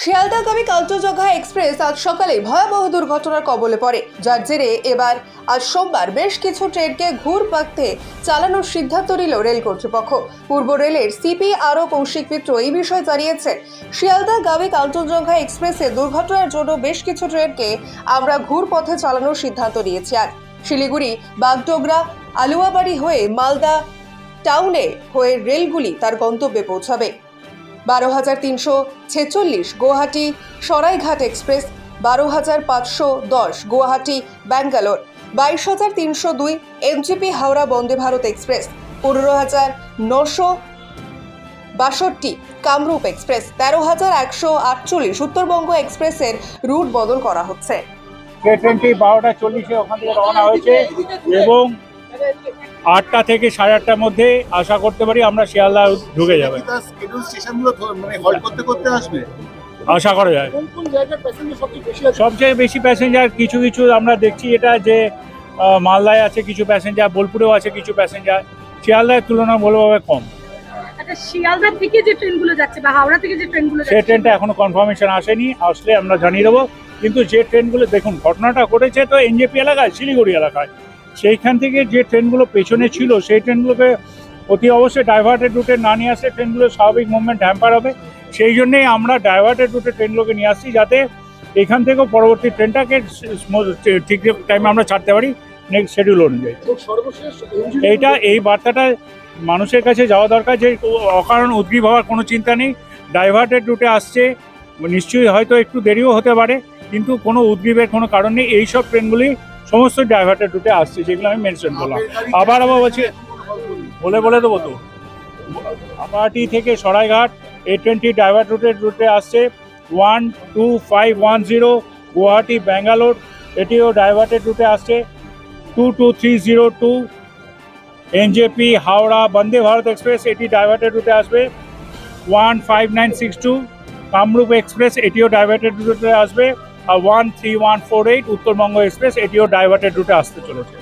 শিয়ালদাগামী Kanchenjunga express আজ সকালে ভয়াবহ দুর্ঘটনার কবলে পড়ে, যার জেরে এবার আজ সোমবার বেশ কিছু ট্রেনকে ঘুরপাথে চালানোর সিদ্ধান্ত নিল রেল কর্তৃপক্ষ। পূর্ব রেলের সিপি আরও কৌশিক মিত্র এই বিষয়ে জানিয়েছে, শিয়ালদাগামী কাঞ্চনজঙ্ঘা এক্সপ্রেসে দুর্ঘটনার জন্য বেশ কিছু ট্রেনকে আমরা ঘুরপথে চালানোর সিদ্ধান্ত নিয়েছি। আর শিলিগুড়ি, বাগডোগরা, আলুয়াবাড়ি হয়ে মালদা টাউনে হয়ে রেলগুলি তার গন্তব্যে পৌঁছাবে। 12,346 Guwahati Saraighat express, 12,510 Guwahati Bangalore, 22,302 NJP Howrah Vande Bharat express, 15,962 Kamrup express, 13,148 Uttarbanga এক্সপ্রেসের রুট বদল করা হচ্ছে। ট্রেনটি 12:40 ওখান থেকে রওনা হয়েছে এবং 8টা থেকে 8:30টার মধ্যে আশা করতে পারি আমরা শিয়ালদা ঢুকে যাবে। আশা করা যায় সবচেয়ে বেশি প্যাসেঞ্জার কিছু কিছু আমরা দেখছি এটা যে মালদায় আছে কিছু প্যাসেঞ্জার, বোলপুরেও আছে কিছু প্যাসেঞ্জার, শিয়ালদার তুলনামূলকভাবে কম। শিয়ালদা থেকে যে ট্রেনগুলো যাচ্ছে বা হাওড়া থেকে যে ট্রেনগুলো যাচ্ছে সেই ট্রেনটা এখনো কনফার্মেশন আসেনি, আসলে আমরা জানিয়ে দেবো। কিন্তু যে ট্রেনগুলো দেখুন ঘটনাটা ঘটেছে তো এনজেপি এলাকায়, শিলিগুড়ি এলাকায়, সেইখান থেকে যে ট্রেনগুলো পেছনে ছিল সেই ট্রেনগুলোকে অতি অবশ্যই ডাইভার্টেড রুটে না নিয়ে আসলে ট্রেনগুলো স্বাভাবিক মুভমেন্ট হ্যাম্পার হবে। সেই জন্যেই আমরা ডাইভার্টেড রুটে ট্রেনগুলোকে নিয়ে আসছি, যাতে এখান থেকেও পরবর্তী ট্রেনটাকে ঠিক টাইমে আমরা ছাড়তে পারি নেক্সট শিডিউল অনুযায়ী। এই বার্তাটা মানুষের কাছে যাওয়া দরকার যে অকারণ উদ্গ্রীব হওয়ার কোনো চিন্তা নেই। ডাইভার্টেড রুটে আসছে, নিশ্চয়ই হয়তো একটু দেরিও হতে পারে, কিন্তু কোনো উদ্গ্রীবের কোনো কারণ নেই। এইসব ট্রেনগুলি সমস্ত ডাইভার্টেড রুটে আসছে, যেগুলো আমি মেনশন করলাম। আবার বলছি, বলে দেবো তো, গুয়াহাটি থেকে সরাইঘাট এই ট্রেনটি ডাইভার্ট রুটে আসছে। 12510 গুয়াহাটি ব্যাঙ্গালোর, এটিও ডাইভার্টেড রুটে আসছে। 22302 এনজেপি হাওড়া বন্দে ভারত এক্সপ্রেস, এটি ডাইভার্টেড রুটে আসবে। 15962 কামরূপ এক্সপ্রেস, এটিও ডাইভার্টেড রুটে আসবে। আর 13148 উত্তরবঙ্গ এক্সপ্রেস, এটিও ডাইভার্টেড রুটে আসতে চলেছে।